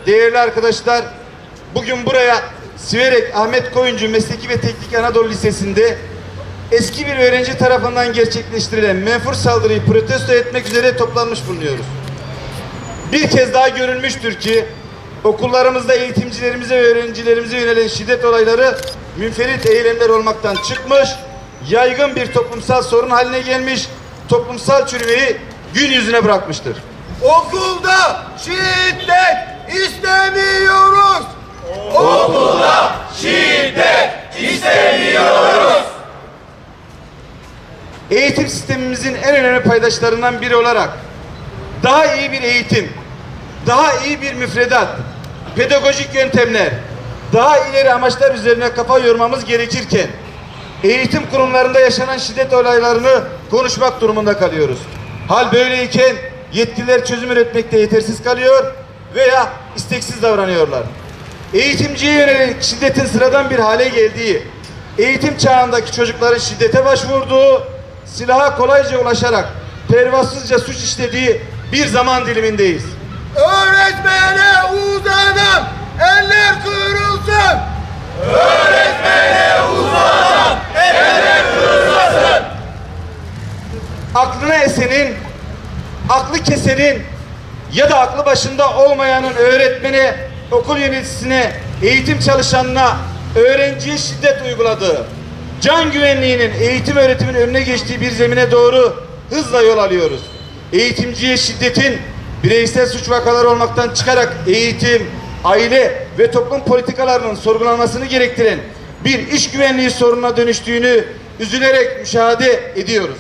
değerli arkadaşlar, bugün buraya Siverek Ahmet Koyuncu Mesleki ve Teknik Anadolu Lisesi'nde eski bir öğrenci tarafından gerçekleştirilen menfur saldırıyı protesto etmek üzere toplanmış bulunuyoruz. Bir kez daha görülmüştür ki okullarımızda eğitimcilerimize ve öğrencilerimize yönelen şiddet olayları münferit eylemler olmaktan çıkmış, yaygın bir toplumsal sorun haline gelmiş, toplumsal çürümeyi gün yüzüne bırakmıştır. Okulda şiddet istemiyoruz. Okulda şiddet istemiyoruz. Eğitim sistemimizin en önemli paydaşlarından biri olarak daha iyi bir eğitim, daha iyi bir müfredat, pedagojik yöntemler, daha ileri amaçlar üzerine kafa yormamız gerekirken eğitim kurumlarında yaşanan şiddet olaylarını konuşmak durumunda kalıyoruz. Hal böyleyken yetkililer çözüm üretmekte yetersiz kalıyor veya isteksiz davranıyorlar. Eğitimciye yönelik şiddetin sıradan bir hale geldiği, eğitim çağındaki çocukların şiddete başvurduğu, silaha kolayca ulaşarak pervasızca suç işlediği bir zaman dilimindeyiz. Öğretmene uzanan eller kırılsın. Öğretmene uzanan eller kırılsın. Aklına esenin, aklı kesenin ya da aklı başında olmayanın öğretmene, okul yöneticisine, eğitim çalışanına, öğrenciye şiddet uyguladığı, can güvenliğinin eğitim öğretimin önüne geçtiği bir zemine doğru hızla yol alıyoruz. Eğitimciye şiddetin bireysel suç vakaları olmaktan çıkarak eğitim, aile ve toplum politikalarının sorgulanmasını gerektiren bir iş güvenliği sorununa dönüştüğünü üzülerek müşahede ediyoruz.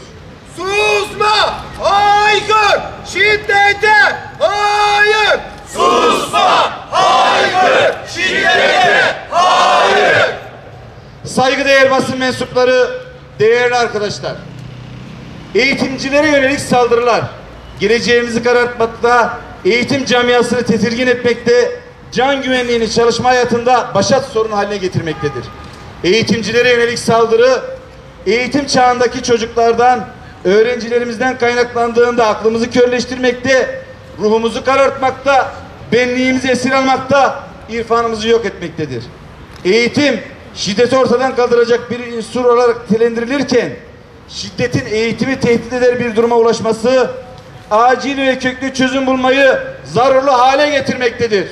Susma! Haykır! Şiddete! Hayır! Susma! Haykır! Şiddete! Hayır! Saygıdeğer basın mensupları, değerli arkadaşlar, eğitimcilere yönelik saldırılar geleceğimizi karartmakta, eğitim camiasını tedirgin etmekte, can güvenliğini çalışma hayatında başat sorun haline getirmektedir. Eğitimcilere yönelik saldırı, eğitim çağındaki çocuklardan, öğrencilerimizden kaynaklandığında aklımızı körleştirmekte, ruhumuzu karartmakta, benliğimizi esir almakta, irfanımızı yok etmektedir. Eğitim, şiddeti ortadan kaldıracak bir unsur olarak telendirilirken, şiddetin eğitimi tehdit eder bir duruma ulaşması, acil ve köklü çözüm bulmayı zararlı hale getirmektedir.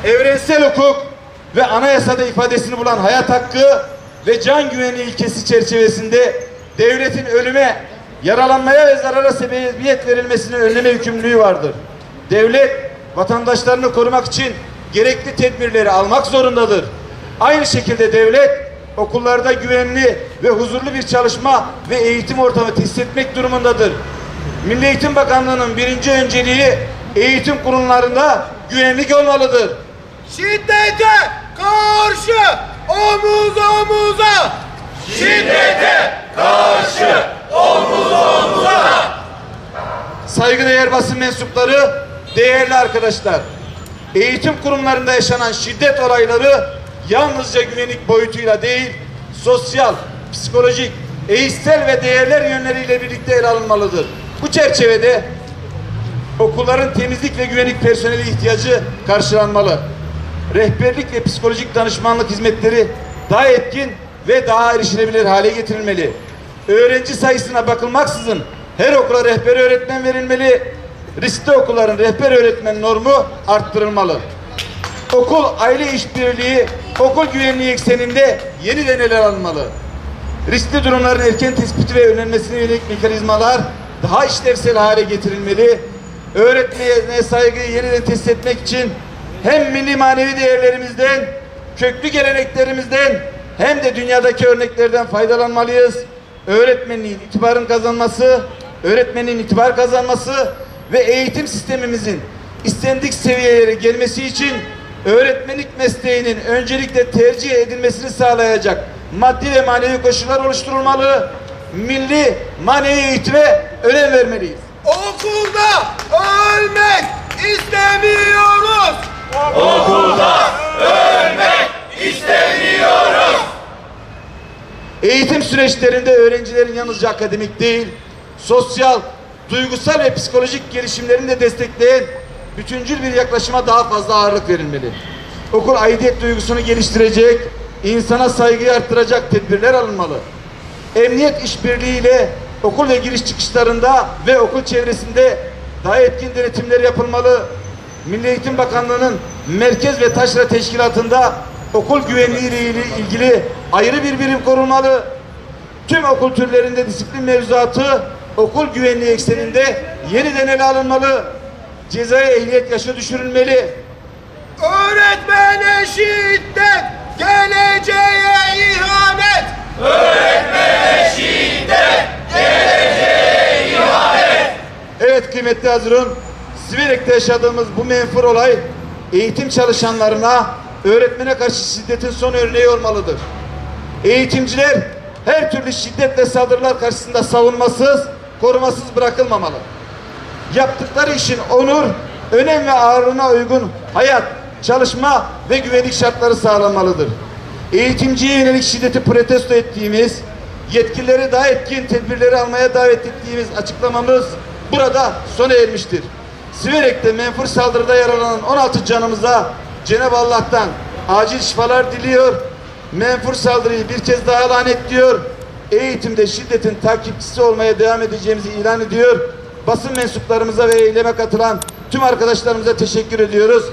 Evrensel hukuk ve anayasada ifadesini bulan hayat hakkı ve can güvenliği ilkesi çerçevesinde devletin ölüme, yaralanmaya ve zarara sebebiyet verilmesini önleme yükümlülüğü vardır. Devlet vatandaşlarını korumak için gerekli tedbirleri almak zorundadır. Aynı şekilde devlet okullarda güvenli ve huzurlu bir çalışma ve eğitim ortamı tesis etmek durumundadır. Milli Eğitim Bakanlığı'nın birinci önceliği eğitim kurumlarında güvenlik olmalıdır. Şiddete karşı omuz omuza! Şiddete karşı omuz omuza. Saygıdeğer basın mensupları, değerli arkadaşlar, eğitim kurumlarında yaşanan şiddet olayları yalnızca güvenlik boyutuyla değil, sosyal, psikolojik, eğitsel ve değerler yönleriyle birlikte ele alınmalıdır. Bu çerçevede okulların temizlik ve güvenlik personeli ihtiyacı karşılanmalı. Rehberlik ve psikolojik danışmanlık hizmetleri daha etkin ve daha erişilebilir hale getirilmeli. Öğrenci sayısına bakılmaksızın her okula rehber öğretmen verilmeli. Riskli okulların rehber öğretmen normu arttırılmalı. Okul aile işbirliği, okul güvenliği ekseninde yeniden ele alınmalı. Riskli durumların erken tespiti ve önlenmesine yönelik mekanizmalar daha işlevsel hale getirilmeli. Öğretmene saygıyı yeniden tesis etmek için hem milli manevi değerlerimizden, köklü geleneklerimizden hem de dünyadaki örneklerden faydalanmalıyız. Öğretmenin itibar kazanması ve eğitim sistemimizin istendik seviyelere gelmesi için öğretmenlik mesleğinin öncelikle tercih edilmesini sağlayacak maddi ve manevi koşullar oluşturulmalı. Milli manevi eğitime önem vermeliyiz. Okulda ölmek istemiyoruz. Okulda ölmek istemiyoruz. Eğitim süreçlerinde öğrencilerin yalnızca akademik değil, sosyal, duygusal ve psikolojik gelişimlerini de destekleyen bütüncül bir yaklaşıma daha fazla ağırlık verilmeli. Okul aidiyet duygusunu geliştirecek, insana saygıyı arttıracak tedbirler alınmalı. Emniyet işbirliğiyle okul ve giriş çıkışlarında ve okul çevresinde daha etkin denetimler yapılmalı. Milli Eğitim Bakanlığı'nın merkez ve taşra teşkilatında okul güvenliği ile ilgili ayrı bir birim kurulmalı. Tüm okul türlerinde disiplin mevzuatı okul güvenliği ekseninde yeniden ele alınmalı. Cezai ehliyet yaşı düşürülmeli. Öğretmene şiddet, geleceğe ihanet. Öğretmene şiddet, geleceğe ihanet. Evet kıymetli Hazirun, Siverek'te yaşadığımız bu menfur olay eğitim çalışanlarına, öğretmene karşı şiddetin son örneği olmalıdır. Eğitimciler her türlü şiddet ve saldırılar karşısında savunmasız, korumasız bırakılmamalı. Yaptıkları işin onur, önem ve ağırlığına uygun hayat, çalışma ve güvenlik şartları sağlanmalıdır. Eğitimciye yönelik şiddeti protesto ettiğimiz, yetkilileri daha etkin tedbirleri almaya davet ettiğimiz açıklamamız burada sona ermiştir. Siverek'te menfur saldırıda yaralanan 16 canımıza Cenab-ı Allah'tan acil şifalar diliyor. Menfur saldırıyı bir kez daha lanetliyor. Eğitimde şiddetin takipçisi olmaya devam edeceğimizi ilan ediyor. Basın mensuplarımıza ve eyleme katılan tüm arkadaşlarımıza teşekkür ediyoruz.